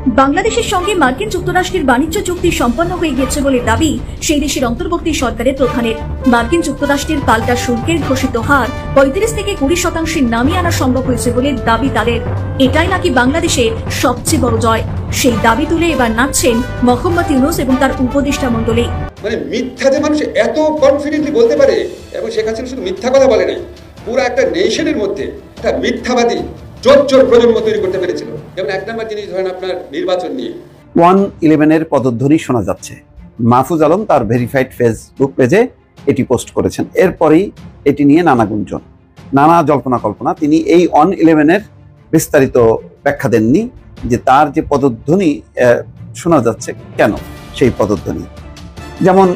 বাংলাদেশের সঙ্গে মার্কিন যুক্তরাষ্ট্রের বাণিজ্য চুক্তি সম্পন্ন হয়ে গেছে বলে দাবি সেই দেশের অন্তর্বর্তী সরকারের প্রধানের। মার্কিন যুক্তরাষ্ট্রের পাল্টা শুল্কের ঘোষিত হার 35 থেকে 20% নামিয়ে আনা সম্ভব হয়েছে বলে দাবি তাদের। এটাই নাকি বাংলাদেশের সবচেয়ে বড় জয়। সেই দাবি তুলে এবার নাচছেন মোহাম্মদ ইউনূস এবং তার উপদেষ্টা মণ্ডলী। মানে মিথ্যা যে মানুষ এত কনফিডেন্টলি বলতে পারে, এবং শেখ হাসিনা শুধু মিথ্যা কথা বলে নাই, পুরো একটা নেশনের মধ্যে একটা মিথ্যাবাদী চোর প্রজন্ম তৈরি করতে পেরেছিল। যেমন এক নম্বর জিনিস ধরেন আপনার নির্বাচন নিয়ে 111-এর পদধ্বনি শোনা যাচ্ছে। মাহফুজ আলম তার ভেরিফাইড ফেসবুক পেজে এটি পোস্ট করেছেন। এরপরই এটি নিয়ে নানা গুঞ্জন, নানা জল্পনা কল্পনা। তিনি এই 111-এর বিস্তারিত ব্যাখ্যা দেননি যে তার যে পদধ্বনি শোনা যাচ্ছে কেন সেই পদধ্বনি। যেমন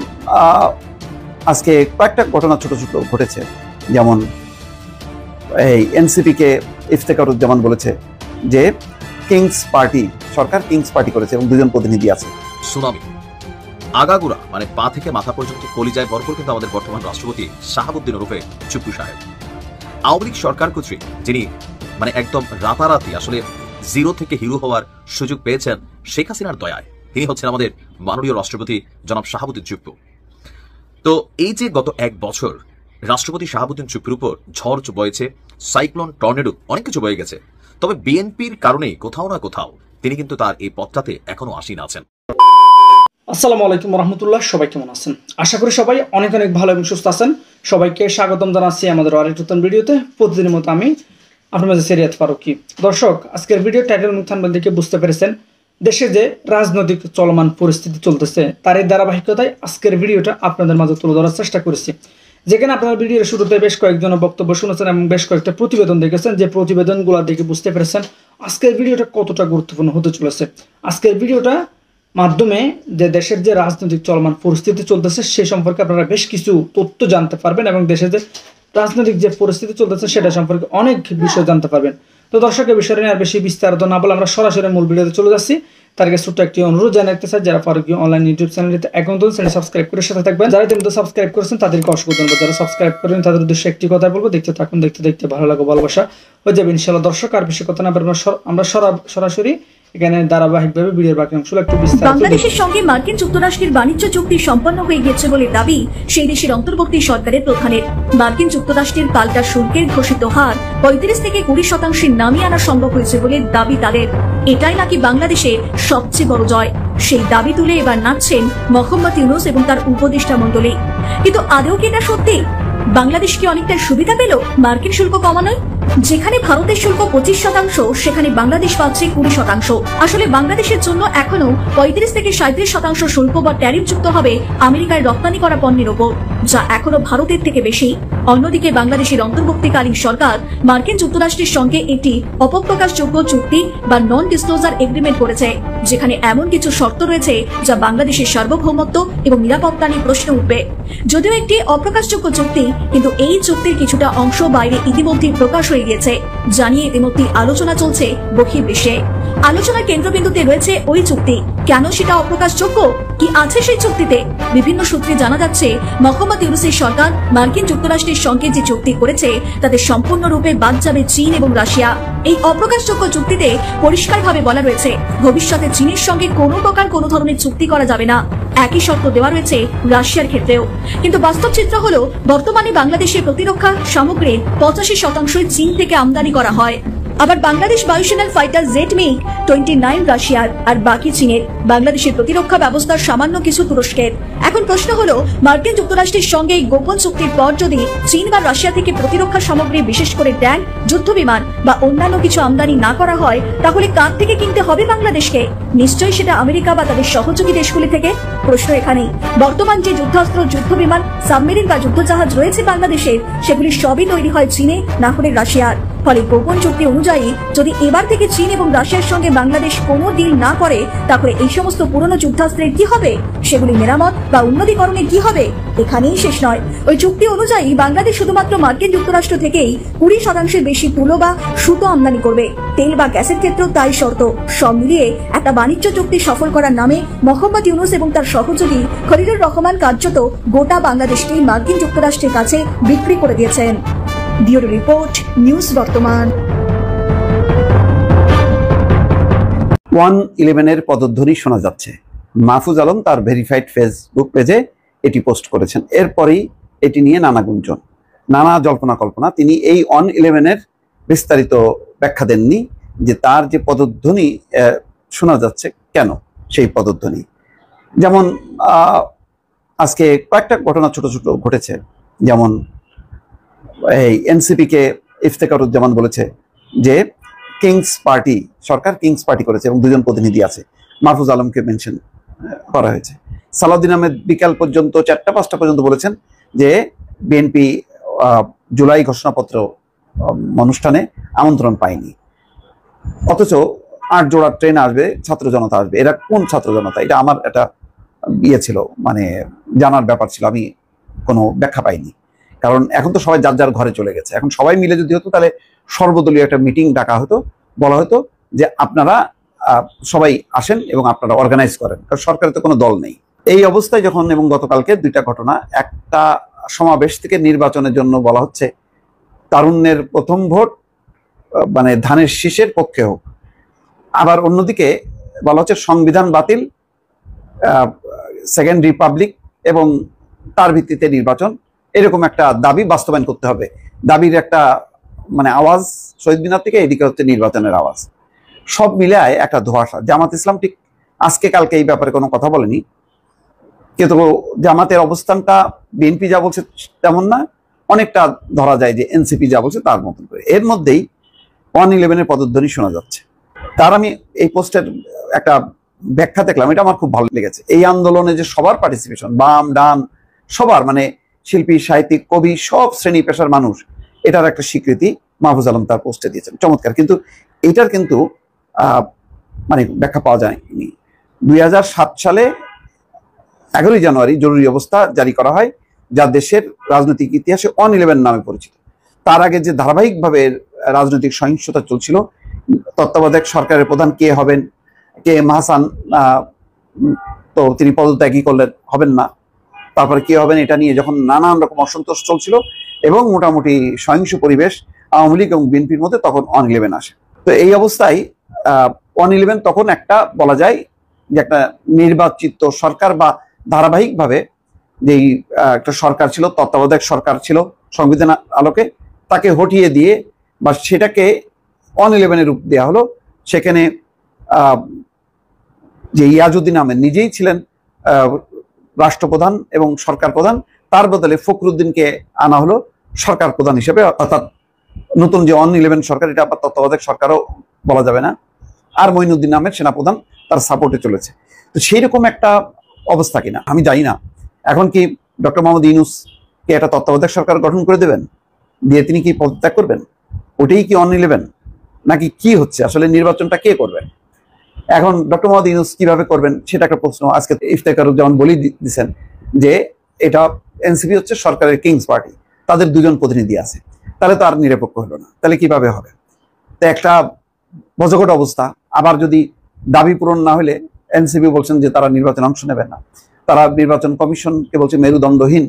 আজকে কয়েকটা ঘটনা ছোট ছোট ঘটেছে। যেমন এই এনসিপিকে ইফতেখারুজ্জামান বলেছে যে কিংস পার্টি, সরকার কিংস পার্টি করেছে এবং 2জন প্রতিনিধি আছে। সুনামি আগাগুড়া মানে পা থেকে মাথা পর্যন্ত কলিজায় ভরপুর কিন্তু আমাদের বর্তমান রাষ্ট্রপতি শাহাবুদ্দিন ওরফে চুপ্পু সাহেব। আওয়ামী লীগ সরকার কর্তৃক যিনি মানে একদম রাতারাতি আসলে জিরো থেকে হিরো হওয়ার সুযোগ পেয়েছেন শেখ হাসিনার দয়ায়, তিনি হচ্ছেন আমাদের মাননীয় রাষ্ট্রপতি জনাব শাহাবুদ্দিন চুপ্পু। তো এই যে গত 1 বছর রাষ্ট্রপতি শাহাবুদ্দিন চুপ্পুর উপর ঝড় বয়েছে, সাইক্লোন, টর্নেডো, অনেক কিছু বয়ে গেছে, তবে বিএনপির কারণে কোথাও না কোথাও তিনি কিন্তু তার এই পথটাতে এখনো আসীন আছেন। আসসালামু আলাইকুম রহমতুল্লাহ, সবাই কেমন আছেন? আশা করি সবাই অনেক অনেক ভালো এবং সুস্থ আছেন। সবাইকে স্বাগতম জানাচ্ছি আমাদের আরেকটি নতুন ভিডিওতে। প্রতিদিনের মতো আমি আপনার মাঝে সিরিয়াত ফারুকি। দর্শক, আজকের ভিডিও টাইটেল থাম্বনেল দেখে বুঝতে পেরেছেন দেশে যে রাজনৈতিক চলমান পরিস্থিতি চলতেছে তার এই ধারাবাহিকতায় আজকের ভিডিওটা আপনাদের মাঝে তুলে ধরার চেষ্টা করেছি। যেখানে আপনারা ভিডিওর শুরুতে বেশ কয়েকজনের বক্তব্য শুনেছেন এবং বেশ কয়েকটা প্রতিবেদন দেখেছেন, যে প্রতিবেদনগুলো দেখে বুঝতে পেরেছেন আজকের ভিডিওটা কতটা গুরুত্বপূর্ণ হতে চলেছে। আজকের ভিডিওটা মাধ্যমে যে দেশের যে রাজনৈতিক চলমান পরিস্থিতি চলতেছে সে সম্পর্কে আপনারা বেশ কিছু তথ্য জানতে পারবেন এবং দেশের যে রাজনৈতিক যে পরিস্থিতি চলতেছে সেটা সম্পর্কে অনেক বিষয় জানতে পারবেন। তো দর্শকের বিষয় নিয়ে আর বেশি বিস্তারিত না বলে আমরা সরাসরি মূল ভিডিওতে চলে যাচ্ছি। তার আগে ছোট্ট একটি অনুরোধ জানাতে চাই, যারা ফারুকি অনলাইন ইউটিউব চ্যানেলটিতে এখন তো চ্যানেল সাবস্ক্রাইব করে সাথে থাকবেন। যারা ইতিমধ্যে সাবস্ক্রাইব করেছেন তাদেরকে অসংখ্য ধন্যবাদ। যারা সাবস্ক্রাইব করেন তাদের উদ্দেশ্যে একটি কথা বলবো, দেখতে থাকুন, দেখতে দেখতে ভালো লাগবে, ভালোবাসা হয়ে যাবে ইনশাআল্লাহ। দর্শক, আর বেশি কথা না বলে আমরা সরাসরি এখানে ধারাবাহিকভাবে ভিডিওর বাকি অংশগুলো একটু বিস্তারিত। বাংলাদেশের সঙ্গে মার্কিন যুক্তরাষ্ট্রের বাণিজ্য চুক্তি সম্পন্ন হয়ে গেছে বলে দাবি সেই দেশের অন্তর্বর্তী সরকারের প্রধানের। মার্কিন যুক্তরাষ্ট্রের পাল্টা শুল্কের ঘোষিত হার 35 থেকে 20% নামিয়ে আনা সম্ভব হয়েছে বলে দাবি তাদের। এটাই নাকি বাংলাদেশের সবচেয়ে বড় জয়। সেই দাবি তুলে এবার নাচছেন মোহাম্মদ ইউনূস এবং তার উপদেষ্টা মণ্ডলী। কিন্তু আদৌ কি এটা সত্যি? বাংলাদেশ কি অনেকটা সুবিধা পেল মার্কিন শুল্ক কমানোয়? যেখানে ভারতের শুল্ক 25%, সেখানে বাংলাদেশ পাচ্ছে 20%। আসলে বাংলাদেশের জন্য এখনো 35 থেকে 37% শুল্ক বা ট্যারিফ যুক্ত হবে আমেরিকায় রপ্তানি করা পণ্যের ওপর, যা এখনো ভারতের থেকে বেশি। অন্যদিকে বাংলাদেশের অন্তর্বর্তীকালীন সরকার মার্কিন যুক্তরাষ্ট্রের সঙ্গে একটি অপপ্রকাশযোগ্য চুক্তি বা নন ডিসক্লোজার এগ্রিমেন্ট করেছে, যেখানে এমন কিছু শর্ত রয়েছে যা বাংলাদেশের সার্বভৌমত্ব এবং নিরাপত্তা নিয়ে প্রশ্ন উঠবে। যদিও একটি অপ্রকাশযোগ্য চুক্তি, কিন্তু এই চুক্তির কিছুটা অংশ বাইরে ইতিমধ্যেই প্রকাশ হয়ে গেছে, জানিয়ে ইতিমধ্যে আলোচনা চলছে বহির্বিশ্বে। আলোচনার কেন্দ্রবিন্দুতে রয়েছে ওই চুক্তি। কেন সেটা অপ্রকাশযোগ্য? কি আছে সেই চুক্তিতে? বিভিন্ন সূত্রে জানা যাচ্ছে মোহাম্মদ ইউনূসের সরকার মার্কিন যুক্তরাষ্ট্রের সঙ্গে যে চুক্তি করেছে তাতে সম্পূর্ণরূপে বাদ যাবে চীন এবং রাশিয়া। এই অপ্রকাশযোগ্য চুক্তিতে পরিষ্কারভাবে বলা রয়েছে ভবিষ্যতে চীনের সঙ্গে কোনো প্রকার কোনো ধরনের চুক্তি করা যাবে না। একই শর্ত দেওয়া রয়েছে রাশিয়ার ক্ষেত্রেও। কিন্তু বাস্তব চিত্র হলো বর্তমানে বাংলাদেশের প্রতিরক্ষা সামগ্রীর 85% চীন থেকে আমদানি করা হয়। আবার বাংলাদেশ বায়ুসেনার ফাইটার জেট মিগ 29 রাশিয়ার আর বাকি চীনের। বাংলাদেশের প্রতিরক্ষা ব্যবস্থার সামান্য কিছু তুরস্কের। এখন প্রশ্ন হলো, মার্কিন যুক্তরাষ্ট্রের সঙ্গে এই গোপন চুক্তির পর যদি চীন বা রাশিয়া থেকে প্রতিরক্ষা সামগ্রী, বিশেষ করে ট্যাঙ্ক, যুদ্ধবিমান বা অন্যান্য কিছু আমদানি না করা হয়, তাহলে কার থেকে কিনতে হবে বাংলাদেশকে? নিশ্চয়ই সেটা আমেরিকা বা তাদের সহযোগী দেশগুলি থেকে। প্রশ্ন এখানেই। বর্তমান যে যুদ্ধাস্ত্র, যুদ্ধবিমান, সাবমেরিন বা যুদ্ধজাহাজ রয়েছে বাংলাদেশের, সেগুলি সবই তৈরি হয় চীনে, না হলে রাশিয়ার। ফলে গোপন চুক্তি অনুযায়ী যদি এবার থেকে চীন এবং রাশিয়ার সঙ্গে বাংলাদেশ কোনো ডিল না করে, তাহলে এই সমস্ত পুরনো যুদ্ধাস্ত্রের কি হবে? সেগুলি মেরামত বা উন্নতিকরণে কি হবে? এখানেই শেষ নয়। ওই চুক্তি অনুযায়ী বাংলাদেশ শুধুমাত্র মার্কিন যুক্তরাষ্ট্র থেকেই 20% বেশি তুলো বা সুতো আমদানি করবে। তেল বা গ্যাসের ক্ষেত্রেও তাই শর্ত। সব মিলিয়ে একটা বাণিজ্য চুক্তি সফল করার নামে মোহাম্মদ ইউনূস এবং তার সহযোগী খলিলুর রহমান কার্যত গোটা বাংলাদেশকেই মার্কিন যুক্তরাষ্ট্রের কাছে বিক্রি করে দিয়েছেন। ব্যুরো রিপোর্ট, নিউজ বর্তমান। ONE-11 পদধ্বনি শোনা যাচ্ছে। মাহফুজ আলম তার ভেরিফাইড ফেসবুক পেজে এটি পোস্ট করেছেন। এরপরেই এটি নিয়ে নানা গুঞ্জন, নানা জল্পনা কল্পনা। তিনি এই ONE-11 বিস্তারিত ব্যাখ্যা দেননি যে তার যে পদধ্বনি শোনা যাচ্ছে কেন সেই পদধ্বনি। যেমন আজকে কয়েকটা ঘটনা ছোট ছোট ঘটেছে। যেমন এই এনসিপিকে ইফতেখারুজ্জামান বলেছে যে কিংস পার্টি, সরকার কিংস পার্টি করেছে এবং দুজন প্রতিনিধি আছে, মাহফুজ আলমকে মেনশন করা হয়েছে। সালাউদ্দিন আহমেদ বিকাল পর্যন্ত 4টা-5টা পর্যন্ত বলেছেন যে বিএনপি জুলাই ঘোষণাপত্র অনুষ্ঠানে আমন্ত্রণ পায়নি, অথচ 8 জোড়া ট্রেন আসবে, ছাত্র জনতা আসবে। এরা কোন ছাত্র জনতা? এটা আমার একটা ছিল, মানে জানার ব্যাপার ছিল, আমি কোনো ব্যাখ্যা পাইনি। কারণ এখন তো সবাই যার যার ঘরে চলে গেছে। এখন সবাই মিলে যদি হতো তাহলে সর্বদলীয় একটা মিটিং ডাকা হতো, বলা হতো যে আপনারা সবাই আসেন এবং আপনারা অর্গানাইজ করেন, কারণ সরকারের তো কোনো দল নেই। এই অবস্থায় যখন, এবং গতকালকে 2টা ঘটনা, একটা সমাবেশ থেকে নির্বাচনের জন্য বলা হচ্ছে তারুণ্যের প্রথম ভোট মানে ধানের শীষের পক্ষে হোক, আবার অন্যদিকে বলা হচ্ছে সংবিধান বাতিল, সেকেন্ড রিপাবলিক এবং তার ভিত্তিতে নির্বাচন, এরকম একটা দাবি বাস্তবায়ন করতে হবে। দাবির একটা মানে আওয়াজ শহীদ মিনার থেকে, এদিকে হচ্ছে নির্বাচনের আওয়াজ, সব মিলায় একটা ধোঁয়াশা। জামাত ইসলাম ঠিক আজকে কালকে এই ব্যাপারে কোনো কথা বলেনি, কিন্তু জামাতের অবস্থানটা বিএনপি যা বলছে তেমন না, অনেকটা ধরা যায় যে এনসিপি যা বলছে তার মতন করে। এর মধ্যেই ONE-11 পদধ্বনি শোনা যাচ্ছে। তার আমি এই পোস্টের একটা ব্যাখ্যা দেখলাম, এটা আমার খুব ভালো লেগেছে। এই আন্দোলনে যে সবার পার্টিসিপেশন, বাম ডান সবার, মানে শিল্পী সাহিত্যিক কবি সব শ্রেণী পেশার মানুষ, এটার একটা স্বীকৃতি মাহফুজ আলম তার পোস্টে দিয়েছেন। চমৎকার। কিন্তু এটার কিন্তু মানে ব্যাখ্যা পাওয়া যায়নি। 2007 সালে 11ই জানুয়ারি জরুরি অবস্থা জারি করা হয়, যা দেশের রাজনৈতিক ইতিহাসে ONE-11 নামে পরিচিত। তার আগে যে ধারাবাহিকভাবে রাজনৈতিক সহিংসতা চলছিল, তত্ত্বাবধায়ক সরকারের প্রধান কে হবেন, কে এম হাসান তো তিনি পদত্যাগী করলেন, হবেন না, তারপরে কে হবেন, এটা নিয়ে যখন নানান রকম অসন্তোষ চলছিল এবং মোটামুটি সহিংস পরিবেশ আওয়ামী লীগ এবং বিএনপির মধ্যে, তখন ONE-11 আসে। তো এই অবস্থায় ONE-11 তখন একটা বলা যায় যে একটা নির্বাচিত সরকার বা ধারাবাহিকভাবে যেই একটা সরকার ছিল, তত্ত্বাবধায়ক সরকার ছিল সংবিধান আলোকে, তাকে হটিয়ে দিয়ে বা সেটাকে ONE-11 রূপ দেওয়া হলো। সেখানে যে ইয়াজউদ্দিন আহমেদ নিজেই ছিলেন রাষ্ট্রপ্রধান এবং সরকার প্রধান, তার বদলে ফখরুদ্দিনকে আনা হলো সরকার প্রধান হিসেবে। অর্থাৎ নতুন যে ONE-11 সরকার, এটা আবার তত্ত্বাবধায়ক সরকারও বলা যাবে না। আর মঈনুদ্দিন আহমেদ সেনাপ্রধান তার সাপোর্টে চলেছে। তো সেই রকম একটা অবস্থা কিনা আমি জানি না। এখন কি ডক্টর মোহাম্মদ ইউনূসকে একটা তত্ত্বাবধায়ক সরকার গঠন করে দেবেন, দিয়ে তিনি কি পদত্যাগ করবেন? ওটাই কি ONE-11 নাকি কি হচ্ছে আসলে? নির্বাচনটা কে করবেন? এখন ডক্টর মোহাম্মদ ইউনূস কিভাবে করবেন সেটা একটা প্রশ্ন। আজকে ইফতেখারুজ্জামান বলেই দিচ্ছেন যে এটা এনসিপি হচ্ছে সরকারের কিংস পার্টি, তাদের 2জন প্রতিনিধি আছে, তাহলে তো আর নিরপেক্ষ হলো না, তাহলে কিভাবে হবে? তো একটা বজঘট অবস্থা। আবার যদি দাবি পূরণ না হলে এনসিপি বলছেন যে তারা নির্বাচনে অংশ নেবেন না, তারা নির্বাচন কমিশনকে বলছে মেরুদণ্ডহীন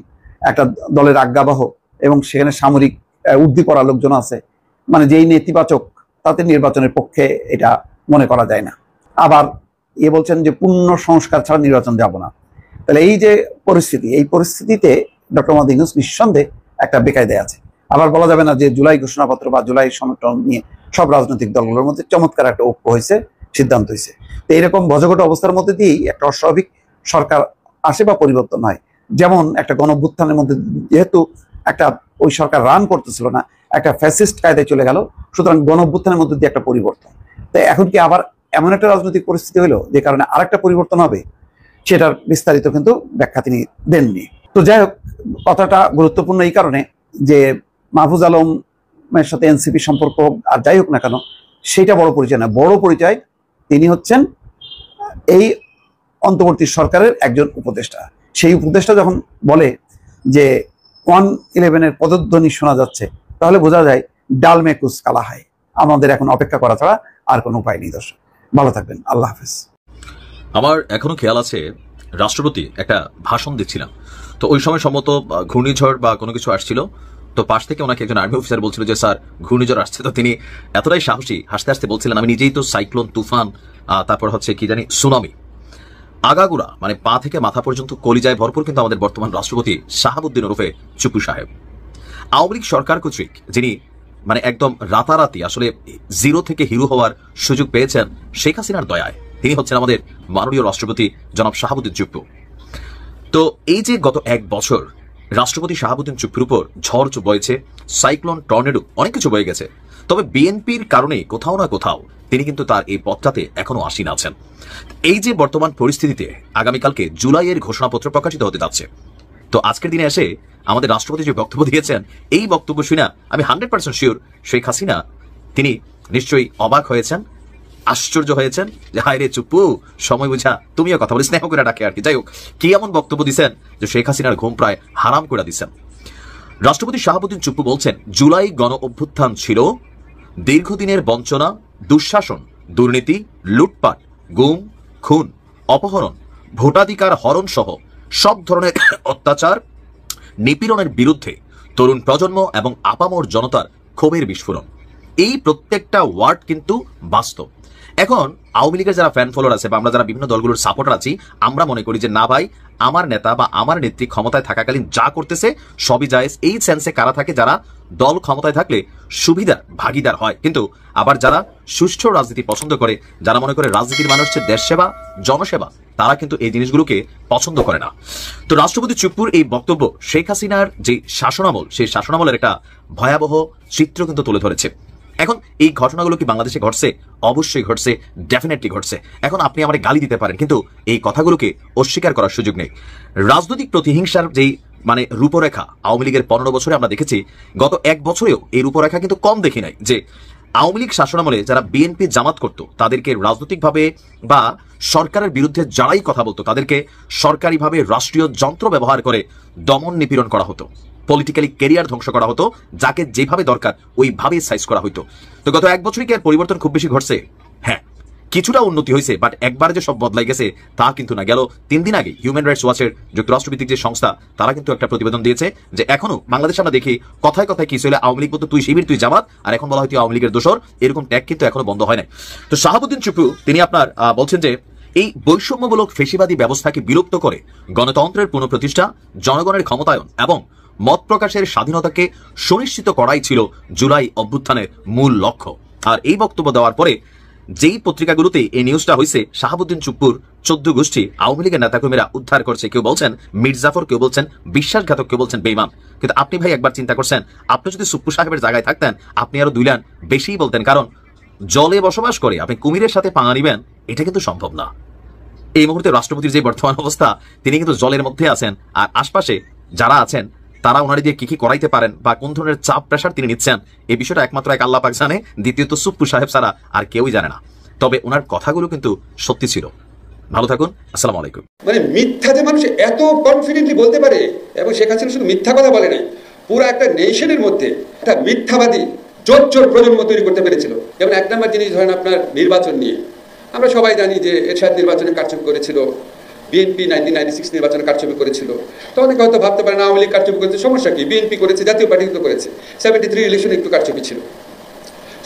একটা দলের আজ্ঞাবহ, এবং সেখানে সামরিক উদ্দীপনা লোকজন আছে, মানে যেই নেতিবাচক, তাতে নির্বাচনের পক্ষে এটা মনে করা যায় না। আবার বলছেন যে পূর্ণ সংস্কার ছাড়া নির্বাচন যাব না। তাহলে এই যে পরিস্থিতি, এই পরিস্থিতিতে ডক্টর মোহাম্মদ ইউনূস নিঃসন্দেহে একটা বেকায়দায় আছে। আবার বলা যাবে না যে জুলাই ঘোষণাপত্র বা জুলাই সমর্থন নিয়ে সব রাজনৈতিক দলগুলোর মধ্যে চমৎকার একটা ঐক্য হয়েছে, সিদ্ধান্ত হয়েছে। তো এইরকম বজঘট অবস্থার মধ্যে দিয়েই একটা অস্বাভাবিক সরকার আসে বা পরিবর্তন হয়। যেমন একটা গণঅভ্যুত্থানের মধ্যে যেহেতু একটা ওই সরকার রান করতেছিল না, একটা ফ্যাসিস্ট কায়দায় চলে গেল, সুতরাং গণঅভ্যুত্থানের মধ্যে দিয়ে একটা পরিবর্তন। তাই এখন কি আবার এমন একটা রাজনৈতিক পরিস্থিতি হলো যে কারণে আরেকটা পরিবর্তন হবে, সেটার বিস্তারিত কিন্তু ব্যাখ্যা তিনি দেননি। তো যাই হোক, কথাটা গুরুত্বপূর্ণ এই কারণে যে মাহফুজ আলমের সাথে এনসিপি সম্পর্ক আর যাই হোক না কেন, সেটা বড় পরিচয় না। বড় পরিচয় তিনি হচ্ছেন এই অন্তর্বর্তী সরকারের একজন উপদেষ্টা। সেই উপদেষ্টা যখন বলে যে ONE-11 পদধ্বনি শোনা যাচ্ছে, তাহলে বোঝা যায় ডাল মে কুছ কালা হয়। আমাদের এখন অপেক্ষা করা ছাড়া আর কোনো উপায় নেই। দর্শক ভালো থাকবেন, আল্লাহ হাফেজ। আমার এখনো খেয়াল আছে রাষ্ট্রপতি একটা ভাষণ দিচ্ছিলাম, তো ওই সময় সম্ভবত ঘূর্ণিঝড় বা কোনো কিছু আসছিল, তো পাশ থেকে ওনাকে একজন আর্মি অফিসার বলছিল যে স্যার ঘূর্ণিঝড় আসছে। তো তিনি এতটাই সাহসী, হাসতে হাসতে বলছিলেন আমি নিজেই তো সাইক্লোন, তুফান, তারপর হচ্ছে কি জানি সুনামি, আগাগোড়া মানে পা থেকে মাথা পর্যন্ত কলিজায় ভরপুর কিন্তু আমাদের বর্তমান রাষ্ট্রপতি শাহাবুদ্দিন ওরফে চুপ্পু সাহেব। আওয়ামী লীগ সরকার কর্তৃক যিনি মানে একদম রাতারাতি আসলে জিরো থেকে হিরো হওয়ার সুযোগ পেয়েছেন শেখ হাসিনার দয়ায়, তিনি হচ্ছেন আমাদের মাননীয় রাষ্ট্রপতি জনাব শাহাবুদ্দিন চুপ্পু। তো এই যে গত 1 বছর রাষ্ট্রপতি শাহাবুদ্দিন চুপ্পুর উপর ঝড় বয়েছে, সাইক্লোন, টর্নেডো, অনেক কিছু বয়ে গেছে, তবে বিএনপির কারণে কোথাও না কোথাও তিনি কিন্তু তার এই পথটাতে এখনো আসীন আছেন। এই যে বর্তমান পরিস্থিতিতে আগামীকালকে জুলাইয়ের ঘোষণাপত্র প্রকাশিত হতে যাচ্ছে, তো আজকের দিনে এসে আমাদের রাষ্ট্রপতি যে বক্তব্য দিয়েছেন, এই বক্তব্য শুনে আমি 100% শিওর শেখ হাসিনা তিনি নিশ্চয়ই অবাক হয়েছেন, আশ্চর্য হয়েছেন যে হায় রে চুপ্পু, সময় বুঝা তুমিও কথা বলি, স্নেহ করে ডাকে আর কি। যাই হোক, কি এমন বক্তব্য দিচ্ছেন যে শেখ হাসিনার ঘুম প্রায় হারাম করে দিচ্ছেন। রাষ্ট্রপতি শাহাবুদ্দিন চুপ্পু বলছেন, জুলাই গণ অভ্যুত্থান ছিল দীর্ঘদিনের বঞ্চনা, দুঃশাসন, দুর্নীতি, লুটপাট, গুম, খুন, অপহরণ, ভোটাধিকার হরণ সহ সব ধরনের অত্যাচার, নিপীড়নের বিরুদ্ধে তরুণ প্রজন্ম এবং আপামর জনতার ক্ষোভের বিস্ফোরণ। এই প্রত্যেকটা ওয়ার্ড কিন্তু বাস্তব। এখন আওয়ামী লীগের যারা ফ্যান ফলোয়ার আছে বা আমরা যারা বিভিন্ন দলগুলোর সাপোর্টার আছি, আমরা মনে করি যে না ভাই, আমার নেতা বা আমার নেত্রী ক্ষমতায় থাকাকালীন যা করতেছে সবই জায়েজ। এই সেন্সে কারা থাকে? যারা দল ক্ষমতায় থাকলে সুবিধার ভাগিদার হয়, কিন্তু আবার যারা সুষ্ঠু রাজনীতি পছন্দ করে, যারা মনে করে রাজনীতির মানুষ হচ্ছে দেশ সেবা, জনসেবা, তারা কিন্তু এই জিনিসগুলোকে পছন্দ করে না। তো রাষ্ট্রপতি চুপ্পুর এই বক্তব্য শেখ হাসিনার যে শাসনামল, সেই শাসনামলের একটা ভয়াবহ চিত্র কিন্তু তুলে ধরেছে। এখন এই ঘটনাগুলো কি বাংলাদেশে ঘটছে? অবশ্যই ঘটছে, ডেফিনেটলি ঘটছে। এখন আপনি আমাদের গালি দিতে পারেন, কিন্তু এই কথাগুলোকে অস্বীকার করার সুযোগ নেই। রাজনৈতিক প্রতিহিংসার যেই মানে রূপরেখা আওয়ামী লীগের 15 বছরে আমরা দেখেছি, গত 1 বছরেও এই রূপরেখা কিন্তু কম দেখি নাই। যে আওয়ামী লীগ শাসনামলে যারা বিএনপি জামাত করতো, তাদেরকে রাজনৈতিকভাবে বা সরকারের বিরুদ্ধে যারাই কথা বলতো, তাদেরকে সরকারিভাবে রাষ্ট্রীয় যন্ত্র ব্যবহার করে দমন নিপীড়ন করা হতো, পলিটিক্যালি ক্যারিয়ার ধ্বংস করা হতো, যাকে যেভাবে দরকার ওইভাবে সাইজ করা হতো। তো গত 1 বছরে কি আর পরিবর্তন খুব বেশি ঘটছে? হ্যাঁ, কিছুটা উন্নতি হয়েছে, বাট একবার যে সব বদলাই গেছে তা কিন্তু না। গেল 3 দিন আগে হিউম্যান রাইটস ওয়াচের যুক্তরাষ্ট্রভিত্তিক যে সংস্থা, তারা কিন্তু একটা প্রতিবেদন দিয়েছে যে এখনো বাংলাদেশে আমরা দেখি কথায় কথায় কি ছিল, আওয়ামী লীগ বলতো তুই শিবির, তুই জামাত, আর এখন বলা হয় তুই আওয়ামী লীগের দোসর, এরকম ট্যাগ কিন্তু এখনো বন্ধ হয় না। তো শাহাবুদ্দিন চুপ্পু তিনি আপনার বলছেন যে এই বৈষম্যমূলক ফেসিবাদী ব্যবস্থাকে বিলুপ্ত করে গণতন্ত্রের পুনঃপ্রতিষ্ঠা, জনগণের ক্ষমতায়ন এবং মত প্রকাশের স্বাধীনতাকে সুনিশ্চিত করাই ছিল জুলাই অভ্যুত্থানের মূল লক্ষ্য। আর এই বক্তব্য দেওয়ার পরে যেই পত্রিকাগুলোতে এই নিউজটা হয়েছে, শাহাবুদ্দিন চুপ্পুর 14 গোষ্ঠী আওয়ামী লীগের নেতাকর্মীরা উদ্ধার করছে। কেউ বলছেন মির্জাফর, কেউ বলছেন বিশ্বাসঘাতক, কেউ বলছেন বেইমান। কিন্তু আপনি ভাই একবার চিন্তা করছেন, আপনি যদি চুপ্পু সাহেবের জায়গায় থাকতেন, আপনি আরো 2 লাইন বেশিই বলতেন। কারণ জলে বসবাস করে আপনি কুমিরের সাথে পাঙা নিবেন, এটা কিন্তু সম্ভব না। এই মুহূর্তে রাষ্ট্রপতির যে বর্তমান অবস্থা, তিনি কিন্তু জলের মধ্যে আছেন, আর আশপাশে যারা আছেন তারা ওনারে দিয়ে কি কি করাইতে পারেন বা কোন ধরনের চাপ প্রেশার তিনি নিচ্ছেন, এই বিষয়টা একমাত্র এক আল্লাহ পাক জানে, দ্বিতীয়ত চুপ্পু সাহেব ছাড়া আর কেউই জানে না। তবে ওনার কথাগুলো কিন্তু সত্যি ছিল। ভালো থাকুন, আসসালামু আলাইকুম। মানে মিথ্যা যে মানুষ এত কনফিডেন্টলি বলতে পারে, এবং শেখ হাসিনা শুধু মিথ্যা কথা বলে নাই, পুরো একটা নেশনের মধ্যে একটা মিথ্যাবাদী জোর প্রজন্ম তৈরি করতে পেরেছিল। যেমন 1 নম্বর জিনিস ধরেন আপনার নির্বাচন নিয়ে, আমরা সবাই জানি যে এরশাদ নির্বাচনে কারচুপি করেছিল, বিএনপি 1996 নির্বাচনে কারচুপি করেছিল। তো অনেকে হয়তো ভাবতে পারেন আওয়ামী লীগ কারচুপি করেছে, সমস্যা কি? বিএনপি করেছে, জাতীয় পার্টি কিন্তু করেছে। 73 ইলেকশনে একটু কারচুপি ছিল।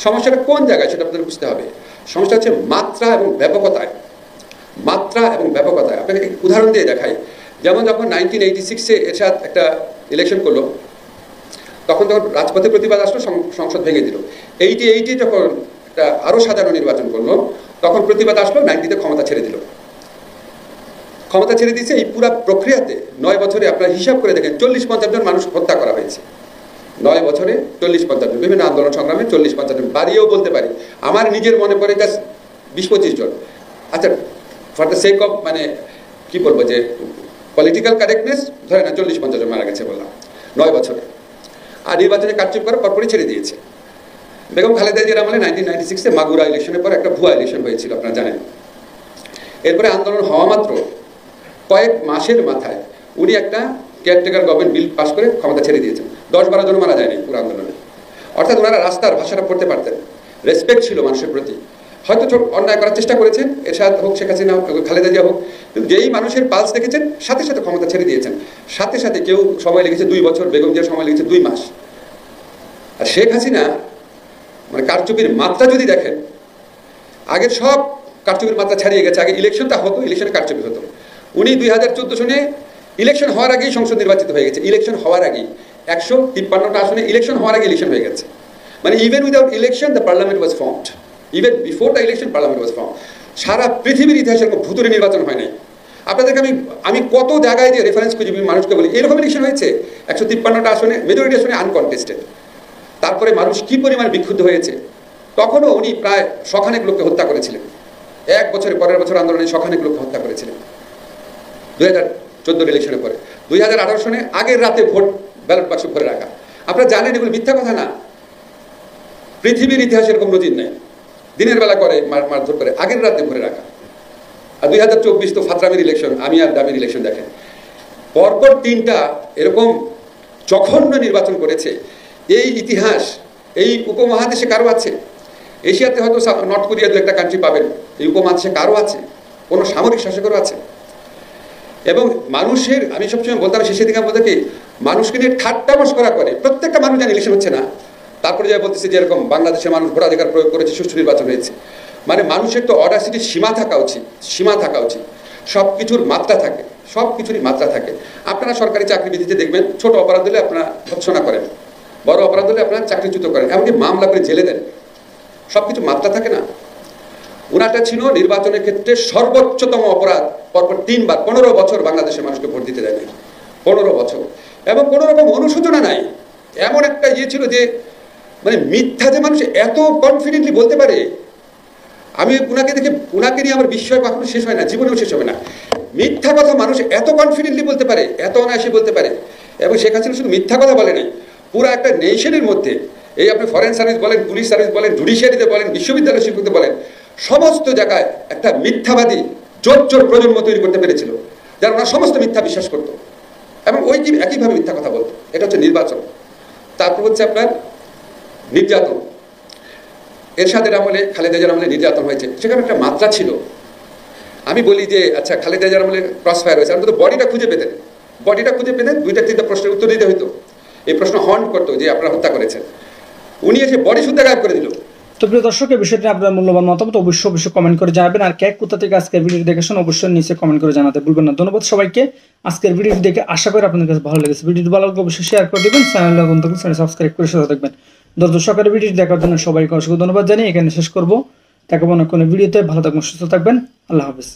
সমস্যাটা কোন জায়গায় সেটা আপনাদের বুঝতে হবে। সমস্যা হচ্ছে মাত্রা এবং ব্যাপকতায়। মাত্রা এবং ব্যাপকতায় আপনাকে উদাহরণ দিয়ে দেখাই। যেমন যখন 1986-এ এরশাদ একটা ইলেকশন করলো, তখন রাজপথে প্রতিবাদ আসলো, সংসদ ভেঙে দিল। 88-এ যখন একটা আরও সাজানো নির্বাচন করলো, তখন প্রতিবাদ আসলো, 90-তে ক্ষমতা ছেড়ে দিল। ক্ষমতা ছেড়ে দিয়েছে। এই পুরো প্রক্রিয়াতে 9 বছরে আপনারা হিসাব করে দেখেন 40-50 জন মানুষ হত্যা করা হয়েছে। 9 বছরে 40-50 জন, বিভিন্ন আন্দোলন সংগ্রামে 40-50 জন, বাড়িয়েও বলতে পারি। আমার নিজের মনে পড়ে জাস্ট 20-25 জন। আচ্ছা, ফর দ্য সেক অফ মানে কি বলবো, যে পলিটিক্যাল কারেক্টনেস ধরে না 40-50 জন মারা গেছে বললাম 9 বছরে। আর নির্বাচনে কারচুপি করার পরপরই ছেড়ে দিয়েছে। বেগম খালেদা জিয়ার আমলে 1996-এ মাগুরা ইলেকশনের পর একটা ভুয়া ইলেকশন হয়েছিল, আপনারা জানেন। এরপরে আন্দোলন হওয়া মাত্র কয়েক মাসের মাথায় উনি একটা কেয়ারটেকার গভর্নমেন্ট বিল পাস করে ক্ষমতা ছেড়ে দিয়েছেন। 10-12 জন মারা যায়নি পুরো আন্দোলনে। অর্থাৎ ওনারা রাস্তার ভাষাটা পড়তে পারতেন, রেসপেক্ট ছিল মানুষের প্রতি। হয়তো অন্যায় করার চেষ্টা করেছেন, এরশাদ হোক, শেখ হাসিনা হোক, খালেদা জিয়া হোক, কিন্তু যেই মানুষের পালস দেখেছেন সাথে সাথে ক্ষমতা ছেড়ে দিয়েছেন। সাথে সাথে কেউ সময় লেগেছে 2 বছর, বেগম জিয়ার সময় লেগেছে 2 মাস। আর শেখ হাসিনা মানে কারচুপির মাত্রা যদি দেখেন, আগের সব কারচুপির মাত্রা ছাড়িয়ে গেছে। আগে ইলেকশনটা হতো, ইলেকশনে কারচুপি হতো। উনি 2014 সনে ইলেকশন হওয়ার আগেই সংসদ নির্বাচিত হয়ে গেছে। ইলেকশন হওয়ার আগেই 153টা আসনে ইলেকশন হওয়ার আগে ইলেকশন হয়ে গেছে। মানে even without election the parliament was formed, even before the election parliament was formed. সারা পৃথিবীর ইতিহাসে এরকম ভুতুরে নির্বাচন হয় নাই। আপনাদেরকে আমি কত জায়গায় যে রেফারেন্স খুঁজি মানুষকে বলি, এরকম ইলেকশন হয়েছে 153টা আসনে, মেজরিটি আসনে আনকনটেস্টেড। তারপরে মানুষ কি পরিমাণ বিক্ষুব্ধ হয়েছে। তখনও উনি প্রায় শখানেক লোককে হত্যা করেছিলেন। এক বছরের পরের বছর আন্দোলনে শখানেক লোককে হত্যা করেছিলেন 2014 ইলেকশনের পরে। 2018 সনে আগের রাতে ভোট ব্যালট বাক্স ভরে রাখা। আপনারা জানেন এগুলো মিথ্যা কথা না। পৃথিবীর ইতিহাসে এরকম নজির নেই। দিনের বেলা করে মারধর করে আগের রাতে ভরে রাখা। আর 2024 তো ফাতরামের ইলেকশন, আমি আর দামির ইলেকশন দেখেন। পরপর 3টা এরকম জঘন্য নির্বাচন করেছে। এই ইতিহাস এই উপমহাদেশে কারো আছে? এশিয়াতে হয়তো নর্থ কোরিয়া 2-একটা কান্ট্রি পাবেন। এই উপমহাদেশে কারো আছে? কোনো সামরিক শাসকেরও আছে? এবং মানুষের, আমি সবসময় বলতাম শেষের দিকে বলতে কি, মানুষকে নিয়ে ঠাট্টা মশকরা করে। প্রত্যেকটা মানুষ জানে ইলেকশন হচ্ছে না, তারপরে যা বলতেছে যে এরকম বাংলাদেশের মানুষ ভোটাধিকার প্রয়োগ করেছে, সুষ্ঠু নির্বাচন হয়েছে। মানে মানুষের তো অডাসিটির সীমা থাকা উচিত, সীমা থাকা উচিত। সব কিছুর মাত্রা থাকে, সব কিছুরই মাত্রা থাকে। আপনারা সরকারি চাকরিবিধিতে দেখবেন ছোট অপরাধ হলে আপনারা ভৎসনা করেন, বড় অপরাধ হলে আপনারা চাকরিচ্যুত করেন, এমনকি মামলা করে জেলে দেন। সব কিছু মাত্রা থাকে না। ওনাটা ছিল নির্বাচনের ক্ষেত্রে সর্বোচ্চতম অপরাধ। পরপর 3 বার 15 বছর বাংলাদেশের মানুষকে ভোট দিতে দেয়নি, 15 বছর। এবং কোনো রকম অনুশোচনা নাই। এমন একটা ইয়ে ছিল যে মানে মিথ্যা যে মানুষ এত কনফিডেন্টলি বলতে পারে, আমি ওনাকে নিয়ে আমার বিস্ময় কখনো শেষ হয় না, জীবনেও শেষ হবে না। মিথ্যা কথা মানুষ এত কনফিডেন্টলি বলতে পারে, এত অনায়াসে বলতে পারে। এবং শেখ হাসিনা শুধু মিথ্যা কথা বলে নাই, পুরো একটা নেশনের মধ্যে, এই আপনি ফরেন সার্ভিস বলেন, পুলিশ সার্ভিস বলেন, জুডিশিয়ারিতে বলেন, বিশ্ববিদ্যালয় শিক্ষকতে বলেন, সমস্ত জায়গায় একটা মিথ্যাবাদী জোর প্রজন্ম তৈরি করতে পেরেছিল, যারা ওনার সমস্ত মিথ্যা বিশ্বাস করত এবং ওই কি একইভাবে মিথ্যা কথা বলতো। এটা হচ্ছে নির্বাচন। তারপর হচ্ছে আপনার নির্যাতন। এরশাদের আমলে, খালেদা জিয়ার আমলে নির্যাতন হয়েছে, সেখানে একটা মাত্রা ছিল। আমি বলি যে আচ্ছা, খালেদা জিয়ার আমলে ক্রস ফায়ার হয়েছে, অন্তত বডিটা খুঁজে পেতেন, 2টা-3টা প্রশ্নের উত্তর দিতে হইতো। এই প্রশ্ন হন্ট করতো যে আপনারা হত্যা করেছেন, উনি এসে বডি শুদ্ধ গায়েব করে দিল। তো প্রিয় দর্শক, এই বিষয়টি আপনার মূল্যবান মতামত অবশ্যই কমেন্ট করে জানাবেন। আর কে কোথা থেকে আজকের ভিডিও দেখেছেন অবশ্যই নিচে কমেন্ট করে জানাতে ভুলবেন না। ধন্যবাদ সবাইকে। আজকের ভিডিওটি দেখে আশা করি আপনাদের কাছে ভালো লেগেছে। ভিডিওটি ভালো লাগলে অবশ্যই শেয়ার করে দেবেন, চ্যানেল সাবস্ক্রাইব করে সাথে থাকবেন। দর্শকের ভিডিওটি দেখার জন্য সবাইকে অসংখ্য ধন্যবাদ জানিয়ে এখানে শেষ করবো। দেখাবো না কোনো ভিডিওতে। ভালো থাকবেন, সুস্থ থাকবেন। আল্লাহ হাফেজ।